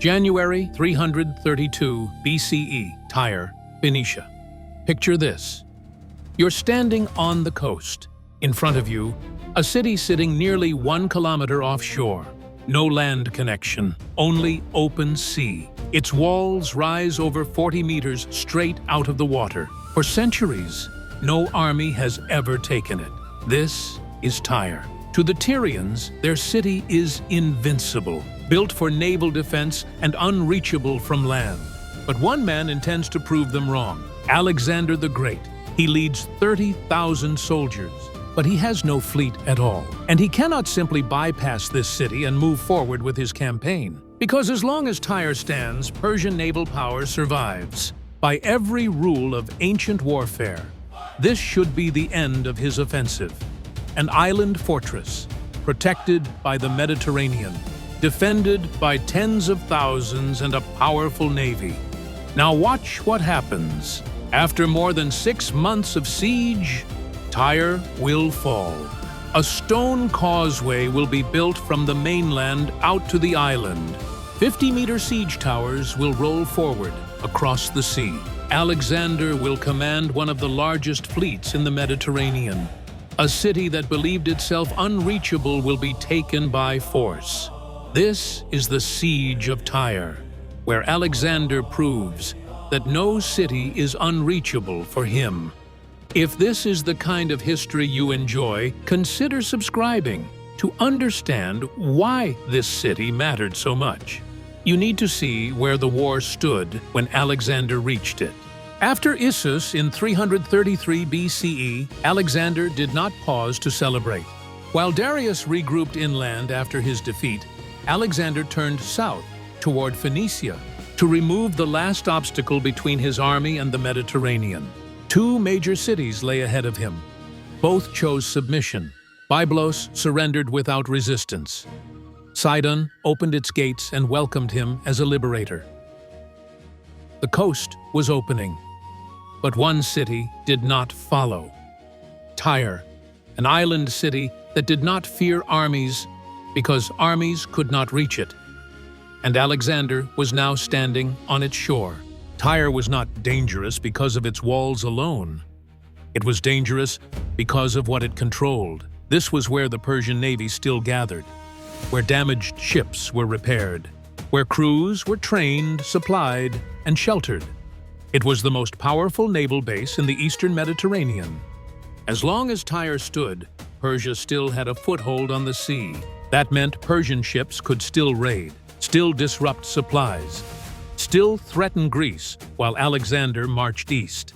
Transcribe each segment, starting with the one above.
January 332 BCE, Tyre, Phoenicia. Picture this. You're standing on the coast. In front of you, a city sitting nearly 1 kilometer offshore. No land connection, only open sea. Its walls rise over 40 meters straight out of the water. For centuries, no army has ever taken it. This is Tyre. To the Tyrians, their city is invincible, built for naval defense and unreachable from land. But one man intends to prove them wrong. Alexander the Great. He leads 30,000 soldiers, but he has no fleet at all. And he cannot simply bypass this city and move forward with his campaign. Because as long as Tyre stands, Persian naval power survives. By every rule of ancient warfare, this should be the end of his offensive. An island fortress, protected by the Mediterranean, defended by tens of thousands and a powerful navy. Now watch what happens. After more than 6 months of siege, Tyre will fall. A stone causeway will be built from the mainland out to the island. 50-meter siege towers will roll forward across the sea. Alexander will command one of the largest fleets in the Mediterranean. A city that believed itself unreachable will be taken by force. This is the siege of Tyre, where Alexander proves that no city is unreachable for him. If this is the kind of history you enjoy, consider subscribing to understand why this city mattered so much. You need to see where the war stood when Alexander reached it. After Issus in 333 BCE, Alexander did not pause to celebrate. While Darius regrouped inland after his defeat, Alexander turned south toward Phoenicia to remove the last obstacle between his army and the Mediterranean. 2 major cities lay ahead of him. Both chose submission. Byblos surrendered without resistance. Sidon opened its gates and welcomed him as a liberator. The coast was opening, but one city did not follow. Tyre, an island city that did not fear armies because armies could not reach it. And Alexander was now standing on its shore. Tyre was not dangerous because of its walls alone. It was dangerous because of what it controlled. This was where the Persian navy still gathered, where damaged ships were repaired, where crews were trained, supplied, and sheltered. It was the most powerful naval base in the eastern Mediterranean. As long as Tyre stood, Persia still had a foothold on the sea. That meant Persian ships could still raid, still disrupt supplies, still threaten Greece while Alexander marched east.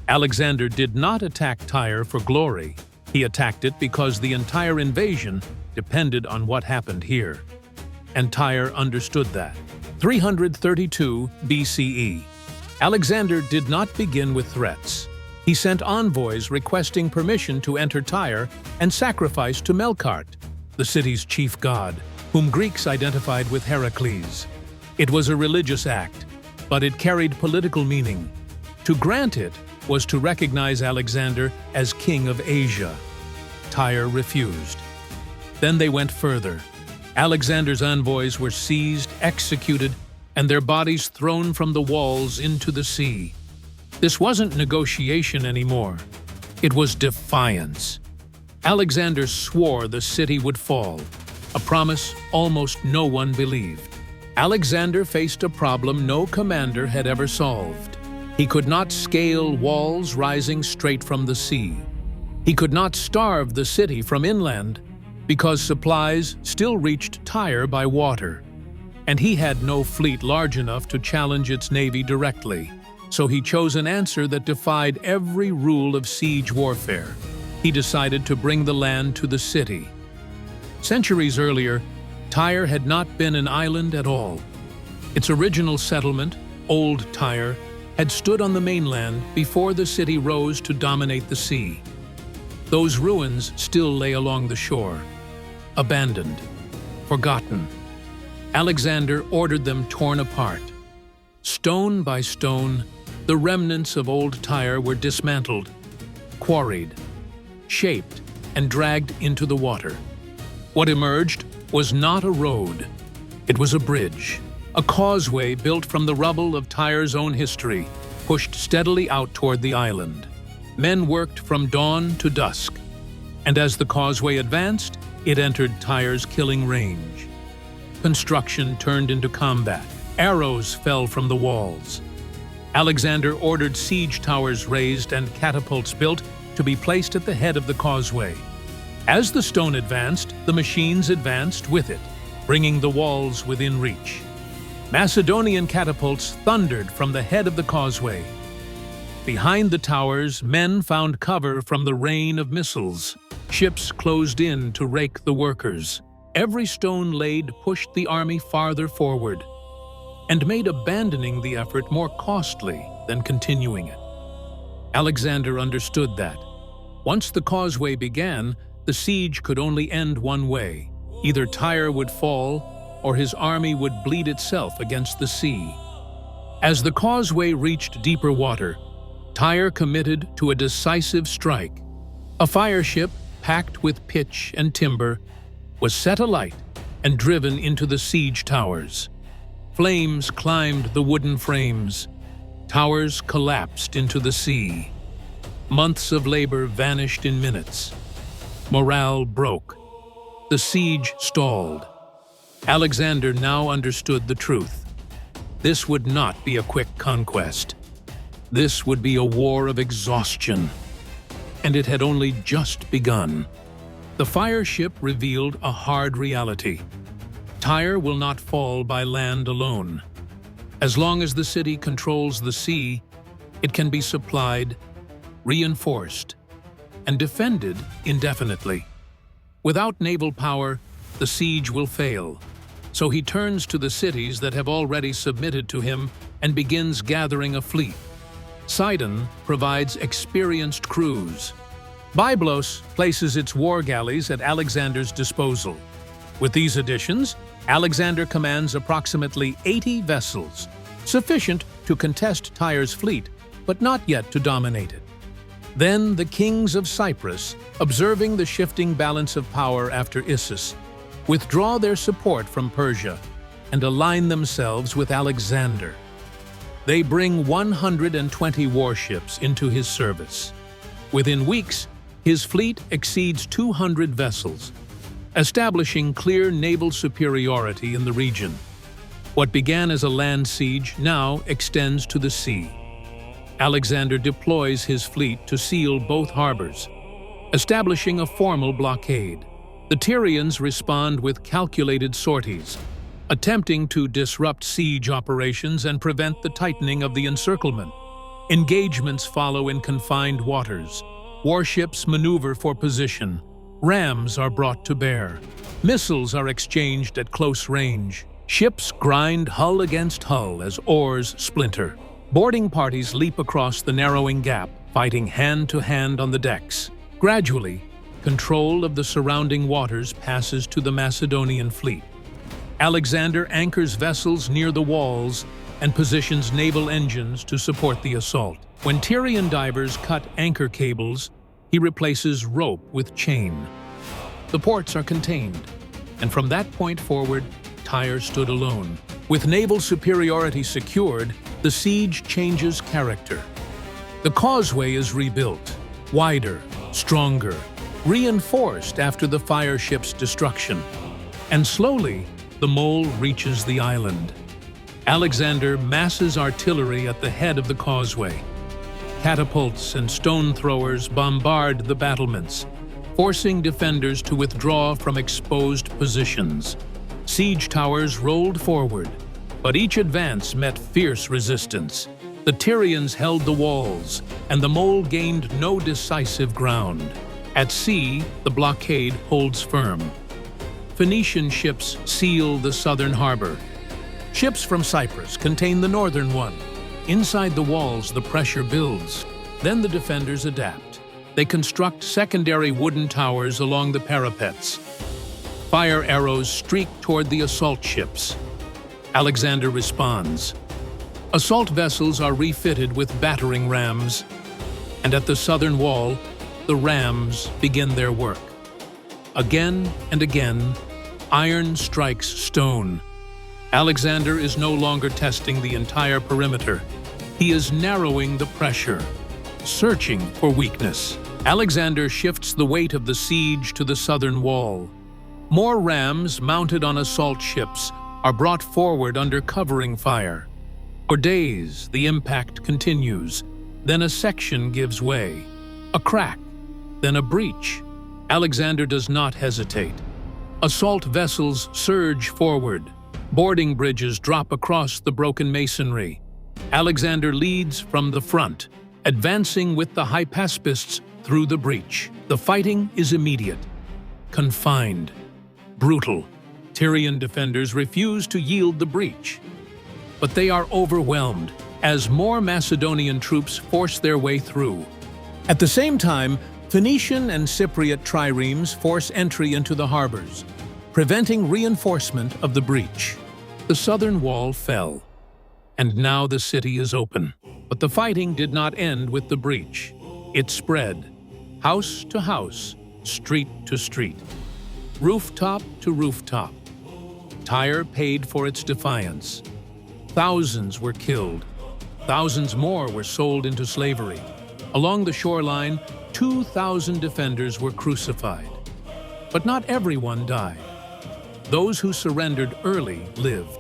Alexander did not attack Tyre for glory. He attacked it because the entire invasion depended on what happened here. And Tyre understood that. 332 BCE. Alexander did not begin with threats. He sent envoys requesting permission to enter Tyre and sacrifice to Melkart, the city's chief god, whom Greeks identified with Heracles. It was a religious act, but it carried political meaning. To grant it was to recognize Alexander as king of Asia. Tyre refused. Then they went further. Alexander's envoys were seized, executed, and their bodies thrown from the walls into the sea. This wasn't negotiation anymore. It was defiance. Alexander swore the city would fall, a promise almost no one believed. Alexander faced a problem no commander had ever solved. He could not scale walls rising straight from the sea. He could not starve the city from inland because supplies still reached Tyre by water. And he had no fleet large enough to challenge its navy directly. So he chose an answer that defied every rule of siege warfare. He decided to bring the land to the city. Centuries earlier, Tyre had not been an island at all. Its original settlement, Old Tyre, had stood on the mainland before the city rose to dominate the sea. Those ruins still lay along the shore, abandoned, forgotten. Alexander ordered them torn apart. Stone by stone, the remnants of old Tyre were dismantled, quarried, shaped, and dragged into the water. What emerged was not a road. It was a bridge, a causeway built from the rubble of Tyre's own history, pushed steadily out toward the island. Men worked from dawn to dusk, and as the causeway advanced, it entered Tyre's killing range. Construction turned into combat. Arrows fell from the walls. Alexander ordered siege towers raised and catapults built to be placed at the head of the causeway. As the stone advanced, the machines advanced with it, bringing the walls within reach. Macedonian catapults thundered from the head of the causeway. Behind the towers, men found cover from the rain of missiles. Ships closed in to rake the workers. Every stone laid pushed the army farther forward and made abandoning the effort more costly than continuing it. Alexander understood that. Once the causeway began, the siege could only end one way. Either Tyre would fall, or his army would bleed itself against the sea. As the causeway reached deeper water, Tyre committed to a decisive strike. A fireship, packed with pitch and timber, was set alight and driven into the siege towers. Flames climbed the wooden frames. Towers collapsed into the sea. Months of labor vanished in minutes. Morale broke. The siege stalled. Alexander now understood the truth. This would not be a quick conquest. This would be a war of exhaustion. And it had only just begun. The fireship revealed a hard reality. Tyre will not fall by land alone. As long as the city controls the sea, it can be supplied, reinforced, and defended indefinitely. Without naval power, the siege will fail. So he turns to the cities that have already submitted to him and begins gathering a fleet. Sidon provides experienced crews. Byblos places its war galleys at Alexander's disposal. With these additions, Alexander commands approximately 80 vessels, sufficient to contest Tyre's fleet, but not yet to dominate it. Then the kings of Cyprus, observing the shifting balance of power after Issus, withdraw their support from Persia and align themselves with Alexander. They bring 120 warships into his service. Within weeks, his fleet exceeds 200 vessels, establishing clear naval superiority in the region. What began as a land siege now extends to the sea. Alexander deploys his fleet to seal both harbors, establishing a formal blockade. The Tyrians respond with calculated sorties, attempting to disrupt siege operations and prevent the tightening of the encirclement. Engagements follow in confined waters. Warships maneuver for position. Rams are brought to bear. Missiles are exchanged at close range. Ships grind hull against hull as oars splinter. Boarding parties leap across the narrowing gap, fighting hand-to-hand on the decks. Gradually, control of the surrounding waters passes to the Macedonian fleet. Alexander anchors vessels near the walls and positions naval engines to support the assault. When Tyrian divers cut anchor cables, he replaces rope with chain. The ports are contained, and from that point forward, Tyre stood alone. With naval superiority secured, the siege changes character. The causeway is rebuilt, wider, stronger, reinforced after the fireship's destruction. And slowly, the mole reaches the island. Alexander masses artillery at the head of the causeway. Catapults and stone throwers bombard the battlements, forcing defenders to withdraw from exposed positions. Siege towers rolled forward, but each advance met fierce resistance. The Tyrians held the walls, and the mole gained no decisive ground. At sea, the blockade holds firm. Phoenician ships seal the southern harbor. Ships from Cyprus contain the northern one. Inside the walls, the pressure builds. Then the defenders adapt. They construct secondary wooden towers along the parapets. Fire arrows streak toward the assault ships. Alexander responds. Assault vessels are refitted with battering rams, and at the southern wall, the rams begin their work. Again and again, iron strikes stone. Alexander is no longer testing the entire perimeter. He is narrowing the pressure, searching for weakness. Alexander shifts the weight of the siege to the southern wall. More rams mounted on assault ships are brought forward under covering fire. For days, the impact continues. Then a section gives way. A crack, then a breach. Alexander does not hesitate. Assault vessels surge forward. Boarding bridges drop across the broken masonry. Alexander leads from the front, advancing with the Hypaspists through the breach. The fighting is immediate, confined, brutal. Tyrian defenders refuse to yield the breach, but they are overwhelmed as more Macedonian troops force their way through. At the same time, Phoenician and Cypriot triremes force entry into the harbors, preventing reinforcement of the breach. The southern wall fell, and now the city is open. But the fighting did not end with the breach. It spread, house to house, street to street, rooftop to rooftop. Tyre paid for its defiance. Thousands were killed. Thousands more were sold into slavery. Along the shoreline, 2,000 defenders were crucified. But not everyone died. Those who surrendered early lived.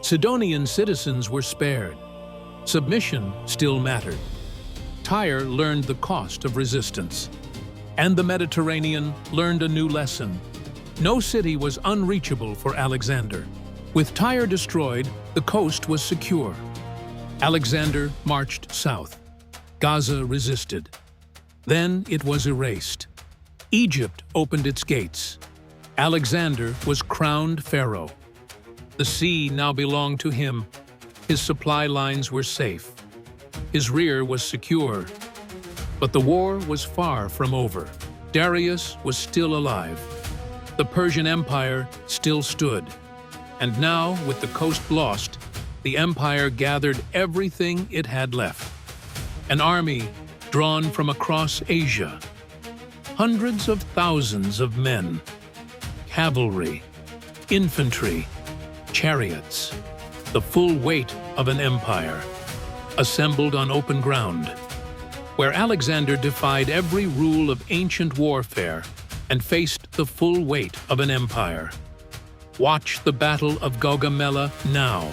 Sidonian citizens were spared. Submission still mattered. Tyre learned the cost of resistance. And the Mediterranean learned a new lesson. No city was unreachable for Alexander. With Tyre destroyed, the coast was secure. Alexander marched south. Gaza resisted. Then it was erased. Egypt opened its gates. Alexander was crowned pharaoh. The sea now belonged to him. His supply lines were safe. His rear was secure. But the war was far from over. Darius was still alive. The Persian Empire still stood. And now, with the coast lost, the empire gathered everything it had left. An army drawn from across Asia. Hundreds of thousands of men. Cavalry, infantry, chariots. The full weight of an empire, assembled on open ground, where Alexander defied every rule of ancient warfare and faced the full weight of an empire. Watch the Battle of Gaugamela now.